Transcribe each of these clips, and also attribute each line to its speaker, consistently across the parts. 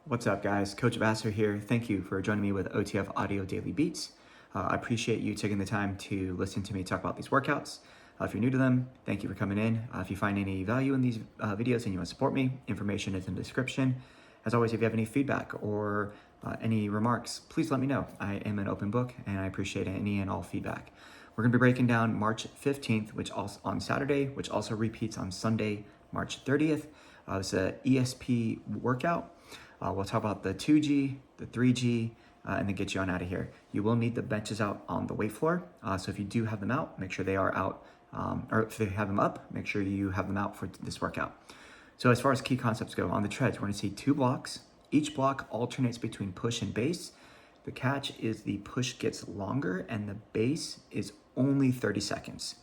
Speaker 1: What's up, guys? Coach Vassar here. Thank you for joining me with OTF Audio Daily Beats. I appreciate you taking the time to listen to me talk about these workouts. If you're new to them, thank you for coming in. If you find any value in these videos and you want to support me, information is in the description. As always, if you have any feedback or any remarks, please let me know. I am an open book and I appreciate any and all feedback. We're going to be breaking down March 15th, which also on Saturday, which also repeats on Sunday, March 30th. It's a ESP workout. We'll talk about the 2G, the 3G, and then get you on out of here. You will need the benches out on the weight floor. So if you do have them out, make sure they are out, or if they have them up, make sure you have them out for this workout. So as far as key concepts go, on the treads, we're gonna see 2 blocks. Each block alternates between push and base. The catch is the push gets longer and the base is only 30 seconds.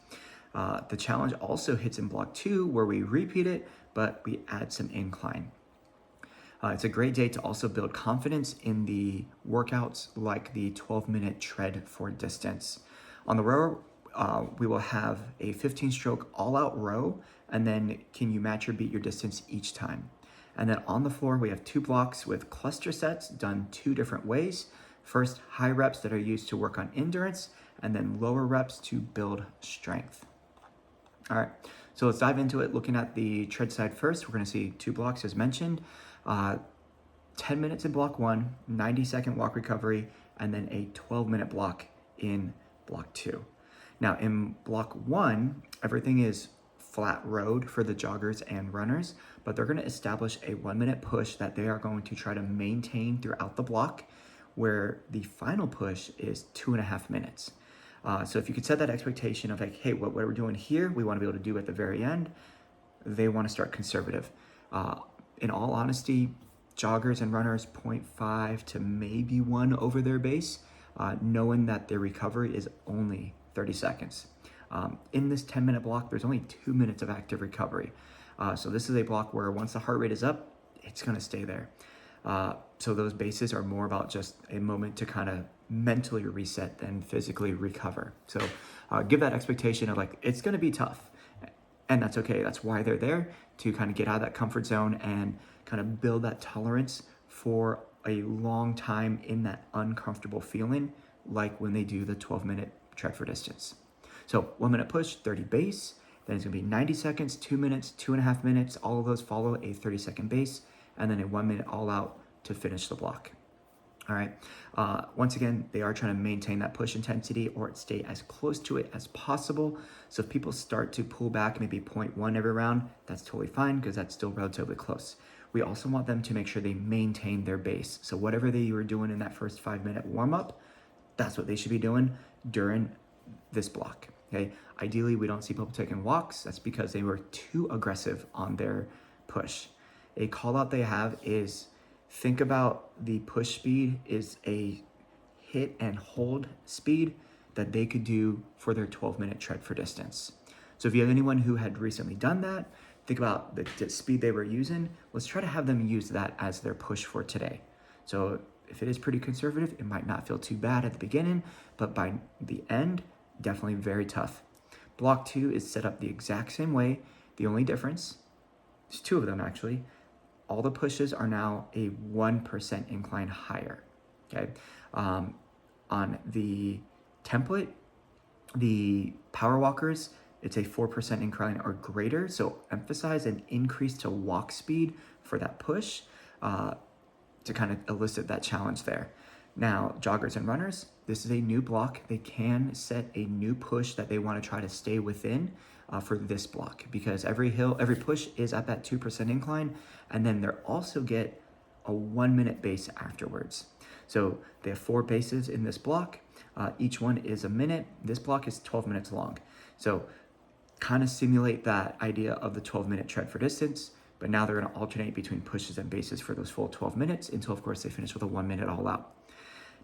Speaker 1: The challenge also hits in block 2 where we repeat it, but we add some incline. It's a great day to also build confidence in the workouts like the 12-minute tread for distance. On the rower, we will have a 15-stroke all-out row, and then can you match or beat your distance each time? And then on the floor, we have 2 blocks with cluster sets done 2 different ways. First, high reps that are used to work on endurance, and then lower reps to build strength. All right, so let's dive into it. Looking at the tread side first, we're gonna see 2 blocks as mentioned. 10 minutes in block 1, 90-second walk recovery, and then a 12-minute block in block 2. Now in block 1, everything is flat road for the joggers and runners, but they're gonna establish a 1-minute push that they are going to try to maintain throughout the block, where the final push is 2.5 minutes. So if you could set that expectation of like, hey, what we're doing here, we wanna be able to do at the very end, they wanna start conservative. In all honesty, joggers and runners 0.5 to maybe 1 over their base, knowing that their recovery is only 30 seconds. In this 10-minute block, there's only 2 minutes of active recovery. So this is a block where once the heart rate is up, it's gonna stay there. So those bases are more about just a moment to kind of mentally reset than physically recover. So give that expectation of like, it's gonna be tough. And that's okay. That's why they're there, to kind of get out of that comfort zone and kind of build that tolerance for a long time in that uncomfortable feeling, like when they do the 12-minute tread for distance. So 1-minute push, 30 base, then it's gonna be 90 seconds, 2 minutes, 2.5 minutes. All of those follow a 30-second base, and then a 1-minute all out to finish the block. All right, once again, they are trying to maintain that push intensity or stay as close to it as possible. So if people start to pull back maybe 0.1 every round, that's totally fine because that's still relatively close. We also want them to make sure they maintain their base. So whatever they were doing in that first 5-minute warm up, that's what they should be doing during this block, okay? Ideally, we don't see people taking walks. That's because they were too aggressive on their push. A call out they have is, think about the push speed is a hit and hold speed that they could do for their 12-minute tread for distance. So if you have anyone who had recently done that, think about the speed they were using. Let's try to have them use that as their push for today. So if it is pretty conservative, it might not feel too bad at the beginning, but by the end, definitely very tough. Block 2 is set up the exact same way. The only difference, there's 2 of them actually, all the pushes are now a 1% incline higher, okay? On the template, the power walkers, it's a 4% incline or greater, so emphasize an increase to walk speed for that push to kind of elicit that challenge there. Now, joggers and runners, this is a new block. They can set a new push that they want to try to stay within for this block, because every push is at that 2% incline, and then they also get a 1-minute base afterwards. So they have 4 bases in this block. Each one is a minute. This block is 12 minutes long. So kind of simulate that idea of the 12-minute tread for distance, but now they're going to alternate between pushes and bases for those full 12 minutes until, of course, they finish with a 1-minute all out.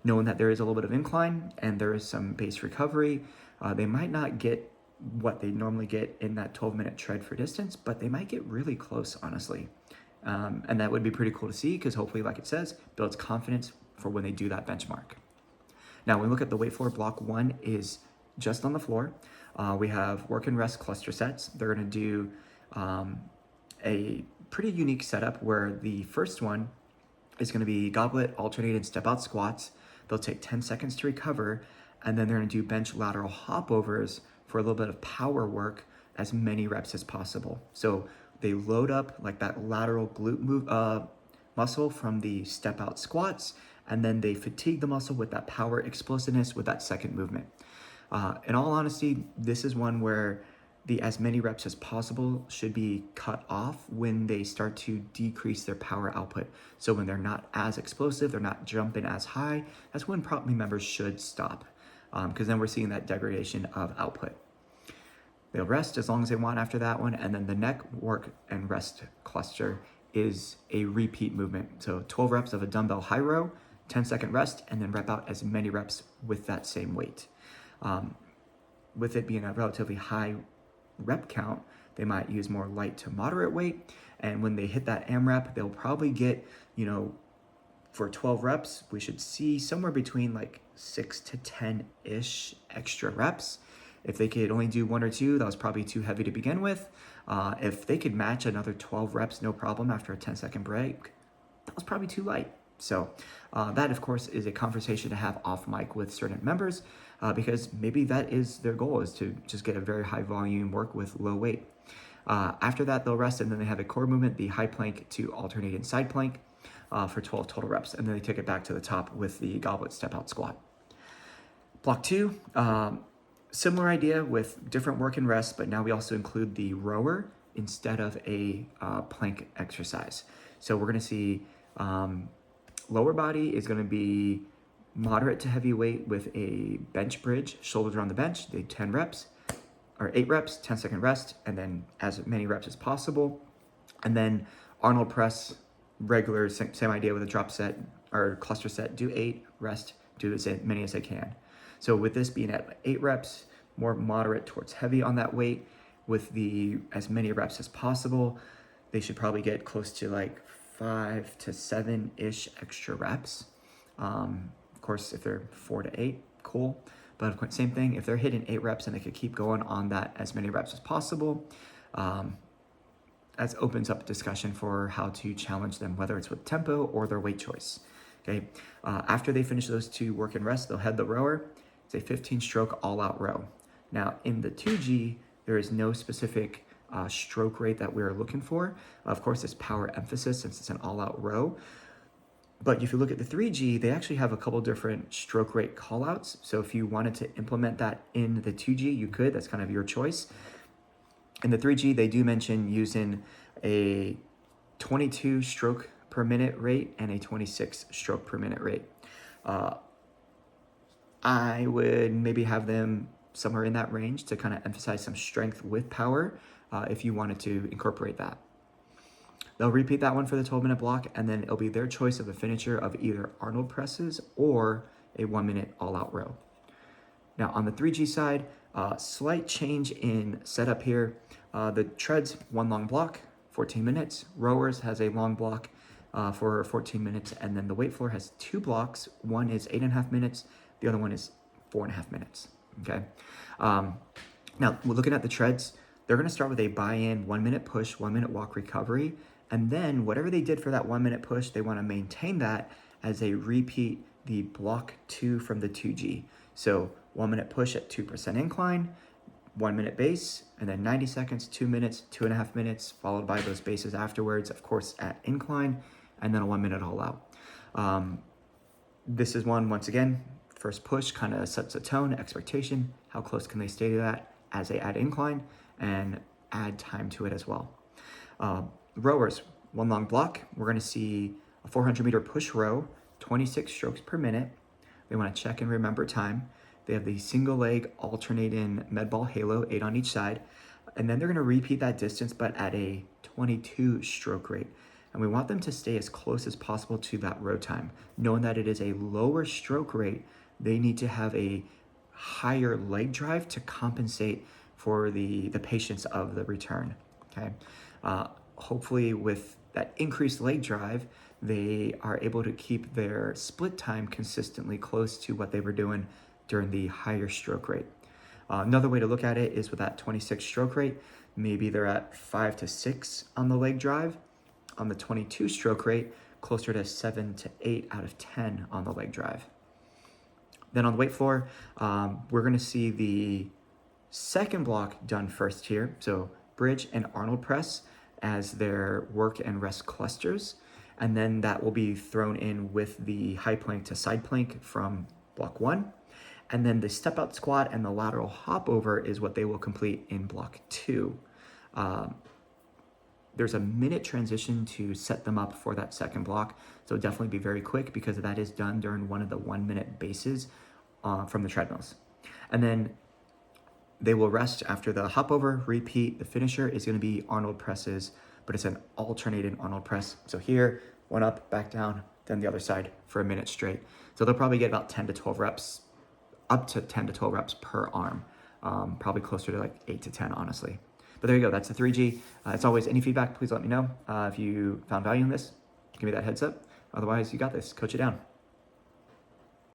Speaker 1: Knowing that there is a little bit of incline and there is some base recovery, they might not get what they normally get in that 12-minute tread for distance, but they might get really close, honestly. And that would be pretty cool to see, because hopefully, like it says, builds confidence for when they do that benchmark. Now, when we look at the weight floor, block 1 is just on the floor. We have work and rest cluster sets. They're gonna do a pretty unique setup where the first one is going to be goblet, alternated step out squats. They'll take 10 seconds to recover, and then they're going to do bench lateral hopovers for a little bit of power work, as many reps as possible. So they load up like that lateral glute muscle from the step out squats, and then they fatigue the muscle with that power explosiveness with that second movement. In all honesty, this is one where the as many reps as possible should be cut off when they start to decrease their power output. So when they're not as explosive, they're not jumping as high, that's when prop members should stop, because then we're seeing that degradation of output. They'll rest as long as they want after that one, and then the neck work and rest cluster is a repeat movement. So 12 reps of a dumbbell high row, 10-second rest, and then rep out as many reps with that same weight. With it being a relatively high rep count, they might use more light to moderate weight, and when they hit that AMRAP, they'll probably get, for 12 reps, we should see somewhere between like 6 to 10-ish extra reps. If they could only do 1 or 2, that was probably too heavy to begin with. If they could match another 12 reps, no problem, after a 10-second break, that was probably too light. So that, of course, is a conversation to have off mic with certain members, because maybe that is their goal, is to just get a very high volume work with low weight. After that, they'll rest, and then they have a core movement, the high plank to alternating side plank for 12 total reps. And then they take it back to the top with the goblet step out squat. Block 2, similar idea with different work and rest, but now we also include the rower instead of a plank exercise. So we're going to see lower body is going to be moderate to heavy weight with a bench bridge, shoulders on the bench, they 10 reps or 8 reps, 10-second rest, and then as many reps as possible. And then Arnold press, regular, same idea with a drop set or cluster set, do 8, rest, do as many as they can. So with this being at 8 reps, more moderate towards heavy on that weight, with the as many reps as possible, they should probably get close to like 5 to 7-ish extra reps. Of course, if they're 4 to 8, cool. But of course, same thing, if they're hitting 8 reps and they could keep going on that as many reps as possible, that opens up discussion for how to challenge them, whether it's with tempo or their weight choice. Okay. After they finish those 2 work and rest, they'll head the rower. It's a 15-stroke all-out row. Now, in the 2G, there is no specific stroke rate that we're looking for. Of course, it's power emphasis since it's an all-out row. But if you look at the 3G, they actually have a couple different stroke rate callouts. So if you wanted to implement that in the 2G, you could. That's kind of your choice. In the 3G, they do mention using a 22 stroke per minute rate and a 26 stroke per minute rate. I would maybe have them somewhere in that range to kind of emphasize some strength with power if you wanted to incorporate that. They'll repeat that one for the 12-minute block, and then it'll be their choice of a finisher of either Arnold presses or a 1-minute all-out row. Now on the 3G side, slight change in setup here. The treads, 1 long block, 14 minutes. Rowers has a long block for 14 minutes, and then the weight floor has 2 blocks. One is 8.5 minutes, the other one is 4.5 minutes, okay? Now, we're looking at the treads. They're gonna start with a buy-in 1-minute push, 1-minute walk recovery, and then whatever they did for that 1-minute push, they wanna maintain that as they repeat the block 2 from the 2G. So 1-minute push at 2% incline, 1-minute base, and then 90 seconds, 2 minutes, 2.5 minutes, followed by those bases afterwards, of course, at incline, and then a 1-minute all out. This is one, once again, first push kind of sets a tone, expectation, how close can they stay to that as they add incline and add time to it as well. Rowers, 1 long block, we're gonna see a 400-meter push row, 26 strokes per minute. They wanna check and remember time. They have the single leg alternating med ball halo, 8 on each side. And then they're gonna repeat that distance, but at a 22 stroke rate. And we want them to stay as close as possible to that row time. Knowing that it is a lower stroke rate, they need to have a higher leg drive to compensate for the patience of the return, okay? Hopefully with that increased leg drive, they are able to keep their split time consistently close to what they were doing during the higher stroke rate. Another way to look at it is with that 26 stroke rate, maybe they're at 5 to 6 on the leg drive. On the 22 stroke rate, closer to 7 to 8 out of 10 on the leg drive. Then on the weight floor, we're going to see the second block done first here. So bridge and Arnold press as their work and rest clusters. And then that will be thrown in with the high plank to side plank from block 1. And then the step out squat and the lateral hop over is what they will complete in block 2. There's a minute transition to set them up for that second block. So definitely be very quick because that is done during one of the 1 minute bases from the treadmills. And then they will rest after the hop over, repeat. The finisher is going to be Arnold presses, but it's an alternated Arnold press. So here, one up, back down, then the other side for a minute straight. So they'll probably get about 10 to 12 reps, up to 10 to 12 reps per arm. Probably closer to like 8 to 10, honestly. But there you go, that's the 3G. As always, any feedback, please let me know. If you found value in this, give me that heads up. Otherwise, you got this, coach it down.